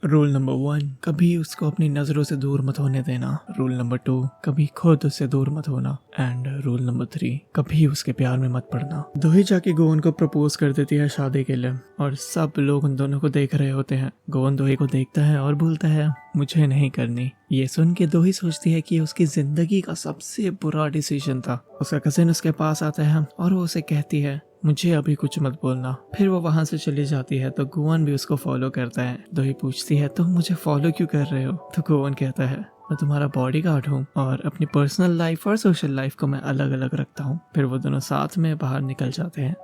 Rule number 1, कभी उसको अपनी नजरों से दूर मत होने देना। रूल नंबर 2, कभी खुद उससे दूर मत होना। एंड रूल नंबर 3, कभी उसके प्यार में मत पड़ना। दोही जाके गोवन को प्रपोज कर देती है शादी के लिए और सब लोग उन दोनों को देख रहे होते हैं। गोवन दोही को देखता है और बोलता है मुझे नहीं करनी। ये सुन के दोही सोचती है कि उसकी जिंदगी का सबसे बुरा डिसीजन था। उसका कजिन उसके पास आता है और वो उसे कहती है मुझे अभी कुछ मत बोलना। फिर वो वहां से चली जाती है तो गोवन भी उसको फॉलो करता है। दोही पूछती है तुम मुझे फॉलो क्यों कर रहे हो? तो गोवन कहता है मैं तुम्हारा बॉडीगार्ड हूँ और अपनी पर्सनल लाइफ और सोशल लाइफ को मैं अलग अलग रखता हूँ। फिर वो दोनों साथ में बाहर निकल जाते हैं।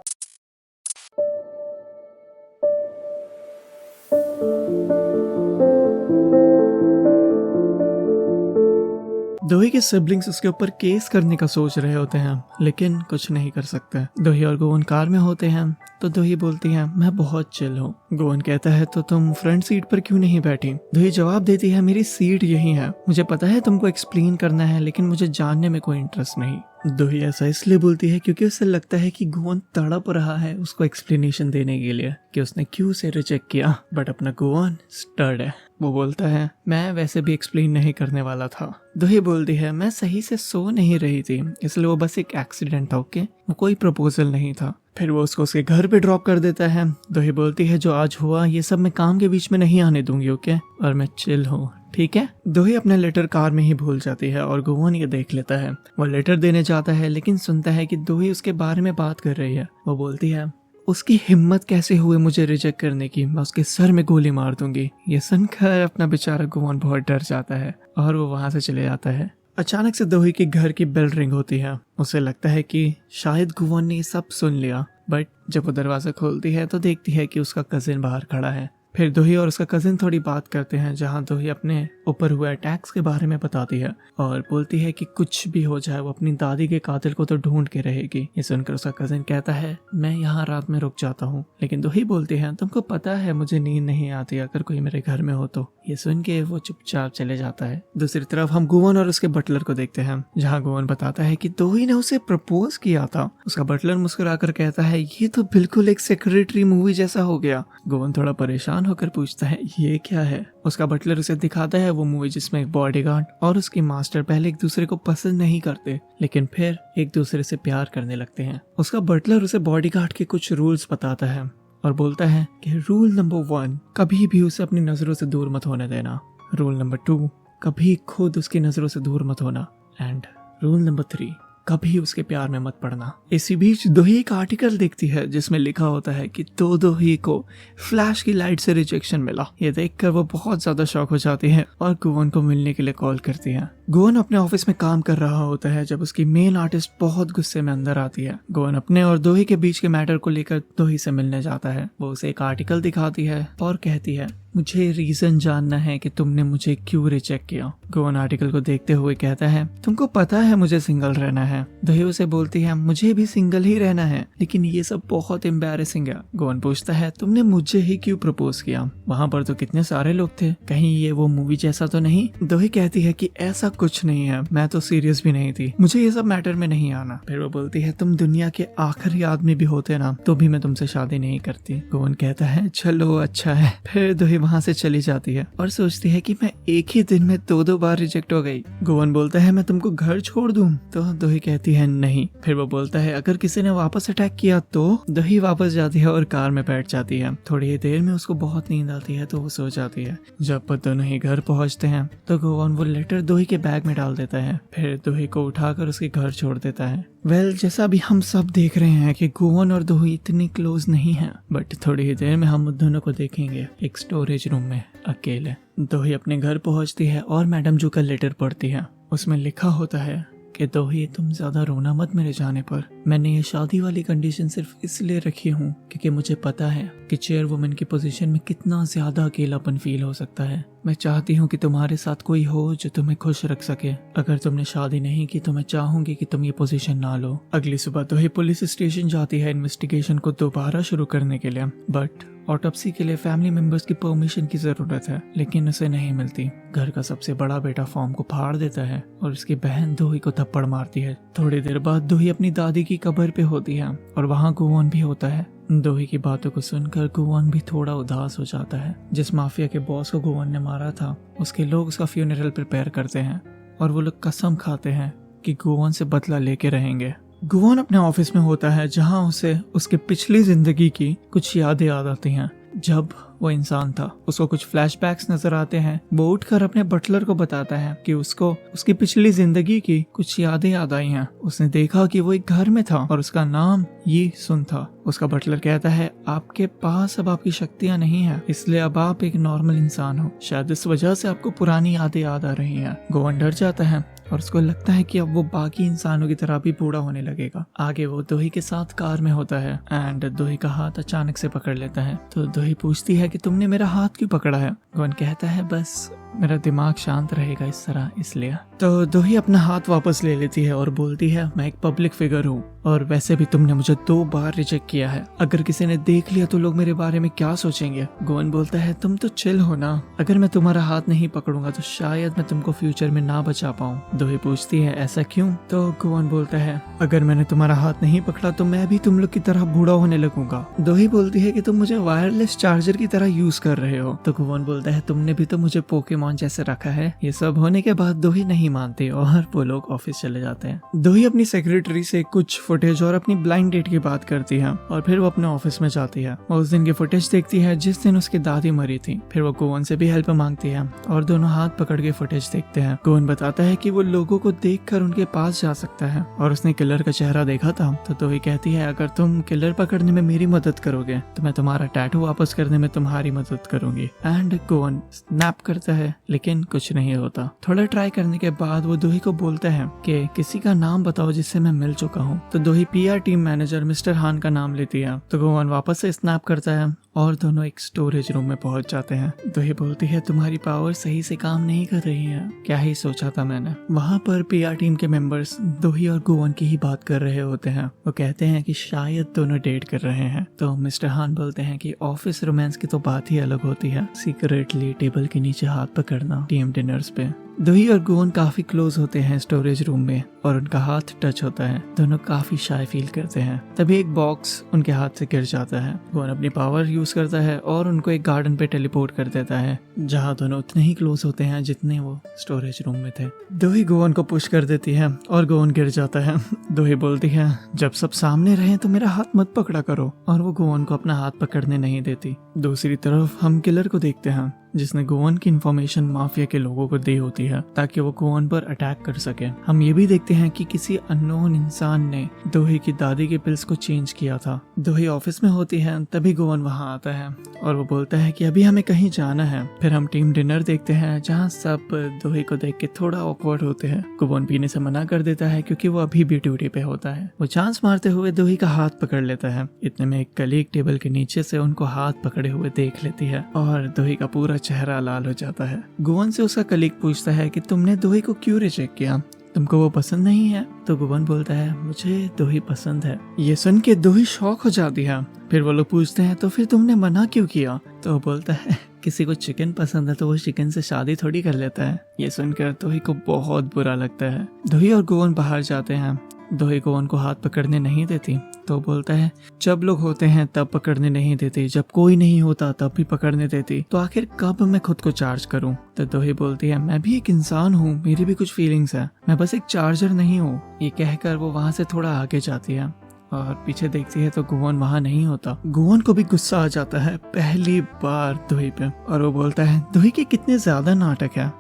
दोही के सिबलिंग्स उसके ऊपर केस करने का सोच रहे होते हैं लेकिन कुछ नहीं कर सकते। दोही और गोवन कार में होते हैं तो दोही बोलती है मैं बहुत चिल हूँ। गोवन कहता है तो तुम फ्रंट सीट पर क्यों नहीं बैठी? दोही जवाब देती है मेरी सीट यही है। मुझे पता है तुमको एक्सप्लेन करना है लेकिन मुझे जानने में कोई इंटरेस्ट नहीं। दोही ऐसा इसलिए बोलती है क्योंकि उसे लगता है कि गोवन तड़प रहा है उसको एक्सप्लेनेशन देने के लिए कि उसने क्यों उसे रिजेक्ट किया। बट अपना गोवन स्टर्ड है। वो बोलता है मैं वैसे भी एक्सप्लेन नहीं करने वाला था। दोही बोलती है मैं सही से सो नहीं रही थी इसलिए वो बस एक एक्सीडेंट था। ओके, वो कोई प्रपोजल नहीं था। फिर वो उसको उसके घर पे ड्रॉप कर देता है। दोही बोलती है जो आज हुआ ये सब मैं काम के बीच में नहीं आने दूंगी। ओके, और मैं चिल हूँ, ठीक है। दोही अपना लेटर कार में ही भूल जाती है और गोवन ये देख लेता है। वो लेटर देने जाता है लेकिन सुनता है कि दोही उसके बारे में बात कर रही है। वो बोलती है उसकी हिम्मत कैसे हुई मुझे रिजेक्ट करने की, मैं उसके सर में गोली मार दूंगी। ये सुनकर अपना बेचारा गोवन बहुत डर जाता है और वो वहां से चले जाता है। अचानक से दोही के घर की बेल रिंग होती है। उसे लगता है कि शायद गोवन ने सब सुन लिया। बट जब वो दरवाजा खोलती है तो देखती है कि उसका कजिन बाहर खड़ा है। फिर दोही और उसका कजिन थोड़ी बात करते हैं जहां दोही अपने ऊपर हुए अटैक्स के बारे में बताती है और बोलती है कि कुछ भी हो जाए वो अपनी दादी के कातिल को तो ढूंढ के रहेगी। ये सुनकर उसका कजिन कहता है मैं यहाँ रात में रुक जाता हूँ। लेकिन दोही बोलती है तुमको पता है मुझे नींद नहीं आती अगर कोई मेरे घर में हो तो। ये सुन के वो चुपचाप चले जाता है। दूसरी तरफ हम गोवन और उसके बटलर को देखते हैं जहाँ गोवन बताता है कि दोही ने उसे प्रपोज किया था। उसका बटलर मुस्कुराकर कहता है ये तो बिल्कुल एक सेक्रेटरी मूवी जैसा हो गया। गोवन थोड़ा परेशान होकर पूछता है ये क्या है? उसका बटलर उसे दिखाता है वो मूवी जिसमें एक बॉडीगार्ड और उसकी मास्टर पहले एक दूसरे को पसंद नहीं करते लेकिन फिर एक दूसरे से प्यार करने लगते हैं। उसका बटलर उसे बॉडीगार्ड के कुछ रूल्स बताता है और बोलता है कि रूल नंबर 1, कभी भी उसे अपनी नजरों से दूर मत होने देना। रूल नंबर 2, कभी खुद उसकी नजरों से दूर मत होना। एंड रूल नंबर 3, कभी उसके प्यार में मत पड़ना। इसी बीच दोही एक आर्टिकल देखती है जिसमें लिखा होता है कि दोही को फ्लैश की लाइट से रिजेक्शन मिला। ये देखकर वो बहुत ज्यादा शॉक हो जाती है और गोवन को मिलने के लिए कॉल करती है। गोवन अपने ऑफिस में काम कर रहा होता है जब उसकी मेन आर्टिस्ट बहुत गुस्से में अंदर आती है। गोवन अपने और दोही के बीच के मैटर को लेकर दोही से मिलने जाता है। वो उसे एक आर्टिकल दिखाती है और कहती है मुझे रीजन जानना है कि तुमने मुझे क्यों रिजेक्ट किया। गोवन आर्टिकल को देखते हुए कहता है तुमको पता है मुझे सिंगल रहना है। दोही उसे बोलती है मुझे भी सिंगल ही रहना है लेकिन ये सब बहुत एम्बैरेसिंग है। गोवन पूछता है तुमने मुझे ही क्यों प्रपोज किया? वहाँ पर तो कितने सारे लोग थे, कहीं ये वो मूवी जैसा तो नहीं? दोही कहती है कि ऐसा कुछ नहीं है, मैं तो सीरियस भी नहीं थी, मुझे ये सब मैटर में नहीं आना। फिर वो बोलती है तुम दुनिया के आखिरी आदमी भी होते ना तो भी मैं तुमसे शादी नहीं करती। गोवन कहता है चलो अच्छा है। फिर दोही वहाँ से चली जाती है और सोचती है कि मैं एक ही दिन में 2 बार रिजेक्ट हो गई। गोवन बोलता है मैं तुमको घर छोड़ दूं? तो दोही कहती है नहीं। फिर वो बोलता है अगर किसी ने वापस अटैक किया तो? दोही वापस जाती है और कार में बैठ जाती है। थोड़ी ही देर में उसको बहुत नींद आती है तो वो सो जाती है। जब वो दोनों ही घर पहुंचते हैं तो गोवन वो लेटर दोही के बैग में डाल देता है। फिर दोही को उठाकर उसके घर छोड़ देता है। जैसा भी हम सब देख रहे हैं कि गोवन और दोही इतनी क्लोज नहीं है बट थोड़ी ही देर में हम दोनों को देखेंगे एक स्टोरेज रूम में अकेले। दोही अपने घर पहुंचती है और मैडम जू का लेटर पढ़ती है। उसमें लिखा होता है कि दोही तुम ज्यादा रोना मत मेरे जाने पर। मैंने ये शादी वाली कंडीशन सिर्फ इसलिए रखी हूँ क्योंकि मुझे पता है कि चेयरवुमन की पोजीशन में कितना ज्यादा अकेलापन फील हो सकता है। मैं चाहती हूँ कि तुम्हारे साथ कोई हो जो तुम्हें खुश रख सके। अगर तुमने शादी नहीं की तो मैं चाहूंगी कि तुम ये पोजीशन ना लो। अगली सुबह दोही पुलिस स्टेशन जाती है इन्वेस्टिगेशन को दोबारा शुरू करने के लिए बट ऑटोप्सी के लिए फैमिली मेंबर्स की परमिशन की जरूरत है, लेकिन उसे नहीं मिलती। घर का सबसे बड़ा बेटा फॉर्म को फाड़ देता है और उसकी बहन दोही को थप्पड़ मारती है। थोड़ी देर बाद दोही अपनी दादी की कब्र पे होती है और वहाँ गुवोन भी होता है। दोही की बातों को सुनकर गुवोन भी थोड़ा उदास हो जाता है। जिस माफिया के बॉस को गुवोन ने मारा था, उसके लोग उसका फ्यूनरल प्रिपेयर करते हैं और वो लोग कसम खाते हैं कि गुवोन से बदला लेके रहेंगे। गुवोन अपने ऑफिस में होता है, जहां उसे उसके पिछली जिंदगी की कुछ यादें याद आती हैं। जब वो इंसान था, उसको कुछ फ्लैशबैक्स नजर आते हैं। वो उठकर अपने बटलर को बताता है कि उसको उसकी पिछली जिंदगी की कुछ यादें याद आई हैं। उसने देखा कि वो एक घर में था और उसका नाम ये सुन था। उसका बटलर कहता है, आपके पास अब आपकी शक्तियां नहीं है, इसलिए अब आप एक नॉर्मल इंसान हो। शायद इस वजह से आपको पुरानी यादें याद आ रही हैं। गुवोन डर जाता है और उसको लगता है कि अब वो बाकी इंसानों की तरह भी बूढ़ा होने लगेगा। आगे वो दोही के साथ कार में होता है एंड दोही का हाथ अचानक से पकड़ लेता है। तो दोही पूछती है कि तुमने मेरा हाथ क्यों पकड़ा है? गुवोन कहता है, बस मेरा दिमाग शांत रहेगा इस तरह, इसलिए। तो दोही अपना हाथ वापस ले लेती है और बोलती है, मैं एक पब्लिक फिगर हूँ और वैसे भी तुमने मुझे 2 बार रिजेक्ट किया है। अगर किसी ने देख लिया तो लोग मेरे बारे में क्या सोचेंगे? गुवोन बोलता है, तुम तो चिल हो ना, अगर मैं तुम्हारा हाथ नहीं पकड़ूंगा तो शायद मैं तुमको फ्यूचर में ना बचा पाऊँ। दोही पूछती है, ऐसा क्यों? तो गुवोन बोलता है, अगर मैंने तुम्हारा हाथ नहीं पकड़ा तो मैं भी तुम लोग की तरह बूढ़ा होने लगूंगा। दोही बोलती है कि तुम मुझे वायरलेस चार्जर की तरह यूज कर रहे हो। तो गुवोन बोलता है, तुमने भी तो मुझे पोकेमॉन जैसे रखा है। ये सब होने के बाद दोही नहीं मानती और वो लोग ऑफिस चले जाते हैं। दोही अपनी सेक्रेटरी से कुछ फुटेज और अपनी ब्लाइंड डेट की बात करती है और फिर वो अपने ऑफिस में जाती है। वो उस दिन की फुटेज देखती है जिस दिन उसकी दादी मरी थी। फिर वो गुवोन से भी हेल्प मांगती है और दोनों हाथ पकड़ के फुटेज देखते हैं। गुवोन बताता है कि वो लोगों को देखकर उनके पास जा सकता है और उसने किलर का चेहरा देखा था। तो दोही कहती है, अगर तुम किलर पकड़ने में मेरी मदद करोगे तो मैं तुम्हारा टैटू वापस करने में तुम्हारी मदद करूंगी। एंड गुवोन स्नैप करता है, लेकिन कुछ नहीं होता। थोड़ा ट्राई करने के बाद वो दोही को बोलता है कि किसी का नाम बताओ जिससे मैं मिल चुका हूँ। तो दोही पीआर टीम मैनेजर मिस्टर हान का नाम लेती है। तो गुवोन वापस से स्नैप करता है और दोनों एक स्टोरेज रूम में पहुंच जाते हैं। दोही बोलती है, तुम्हारी पावर सही से काम नहीं कर रही है, क्या ही सोचा था मैंने। वहाँ पर पीआर टीम के मेंबर्स दोही और गुवोन की ही बात कर रहे होते हैं। वो कहते हैं कि शायद दोनों डेट कर रहे हैं। तो मिस्टर हान बोलते हैं कि ऑफिस रोमांस की तो बात ही अलग होती है, सीक्रेटली टेबल के नीचे हाथ पकड़ना टीम डिनर्स पे। दोही और गुवोन काफी क्लोज होते हैं स्टोरेज रूम में और उनका हाथ टच होता है। दोनों काफी शाय फील करते हैं। तभी एक बॉक्स उनके हाथ से गिर जाता है। गुवोन अपनी पावर यूज करता है और उनको एक गार्डन पे टेलीपोर्ट कर देता है, जहाँ दोनों उतने ही क्लोज होते हैं जितने वो स्टोरेज रूम में थे। दोही गुवोन को पुश कर देती है और गुवोन गिर जाता है। दोही बोलती है, जब सब सामने रहे तो मेरा हाथ मत पकड़ा करो, और वो गुवोन को अपना हाथ पकड़ने नहीं देती। दूसरी तरफ हम किलर को देखते हैं, जिसने गुवोन की इंफॉर्मेशन माफिया के लोगों को दी होती है ताकि वो गुवोन पर अटैक कर सके। हम ये भी देखते हैं कि किसी अननोन इंसान ने दोही की दादी के पिल्स को चेंज किया था। दोही ऑफिस में होती है, तभी गुवोन वहाँ आता है और वो बोलता है कि अभी हमें कहीं जाना है। फिर हम टीम डिनर देखते हैं, जहाँ सब दोही को देख के थोड़ा ऑकवर्ड होते हैं। गुवोन पीने से मना कर देता है क्योंकि वो अभी भी ड्यूटी पे होता है। वो चांस मारते हुए दोही का हाथ पकड़ लेता है। इतने में एक कलीग टेबल के नीचे से उनको हाथ पकड़े हुए देख लेती है और दोही का पूरा चेहरा लाल हो जाता है। गुवोन से उसका कलीग पूछता है कि तुमने दोही को क्यों रिजेक्ट किया, तुमको वो पसंद नहीं है? तो गुवोन बोलता है, मुझे दोही पसंद है। ये सुन के दोही शॉक हो जाती है। फिर वो लोग पूछते हैं, तो फिर तुमने मना क्यों किया? तो वो बोलता है, किसी को चिकन पसंद है तो वो चिकन से शादी थोड़ी कर लेता है। ये सुनकर दोही को बहुत बुरा लगता है। दोही और गुवोन बाहर जाते हैं। दोही गुवोन को हाथ पकड़ने नहीं देती तो बोलता है, जब लोग होते हैं तब पकड़ने नहीं देती, जब कोई नहीं होता तब भी पकड़ने देती, तो आखिर कब मैं खुद को चार्ज करूं? तो दोही बोलती है, मैं भी एक इंसान हूँ, मेरी भी कुछ फीलिंग्स है, मैं बस एक चार्जर नहीं हूँ। ये कहकर वो वहाँ से थोड़ा आगे जाती है और पीछे देखती है तो गुवोन वहाँ नहीं होता। गुवोन को भी गुस्सा आ जाता है पहली बार दोही पे और वो बोलता है, दोही के कितने ज्यादा नाटक है।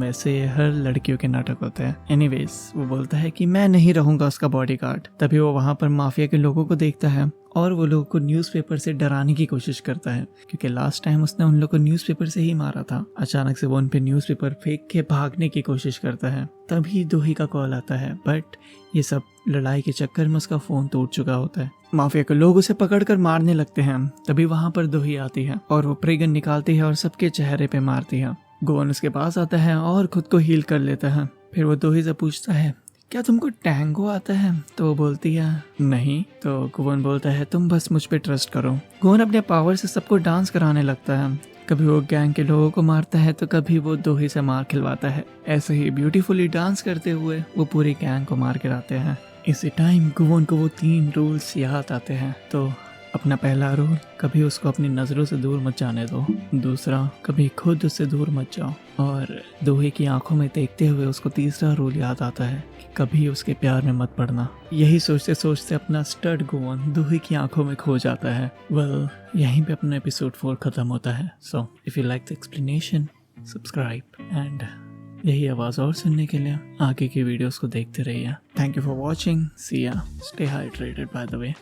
वैसे हर लड़कियों के नाटक होते हैं। एनीवेज वो बोलता है कि मैं नहीं रहूंगा उसका बॉडीगार्ड। तभी वो वहाँ पर माफिया के लोगों को देखता है और वो लोगों को न्यूज़पेपर से डराने की कोशिश करता है, क्योंकि लास्ट टाइम उसने उन लोगों को न्यूज़पेपर से ही मारा था। अचानक से वो उन पे न्यूज़पेपर फेंक के भागने की कोशिश करता है। तभी दोही का कॉल आता है, बट ये सब लड़ाई के चक्कर में उसका फोन टूट चुका होता है। माफिया के लोग उसे पकड़कर मारने लगते हैं। तभी वहाँ पर दोही आती है और वो प्रेगन निकालती है और सबके चेहरे पे मारती है। गुवोन उसके पास आता है और खुद को हील कर लेता है। फिर वो दोही से पूछता है क्या तुमको टैंगो आता है? तो वो बोलती है नहीं। तो गुवन बोलता है तुम बस मुझ पे ट्रस्ट करो। गुवन अपने पावर से सबको डांस कराने लगता है। कभी वो गैंग के लोगों को मारता है तो कभी वो दोही से मार खिलवाता है। ऐसे ही ब्यूटीफुली डांस करते हुए वो पूरी गैंग को मार गिराते हैं। इसी टाइम गुवन को वो 3 रूल्स याद आते हैं। तो अपना पहला रूल, कभी उसको अपनी नज़रों से दूर मत जाने दो। दूसरा, कभी खुद उससे दूर मत जाओ। और दोहे की आंखों में देखते हुए उसको तीसरा रूल याद आता है कि कभी उसके प्यार में मत पड़ना। यही सोचते सोचते अपना स्टड गुवन दोहे की आंखों में खो जाता है। वेल, यहीं पे अपना एपिसोड 4 खत्म होता है। So if you like the explanation, subscribe and यही आवाज़ और सुनने के लिए आगे की वीडियोस को देखते रहिए। Thank you for watching. See ya, stay hydrated by the way.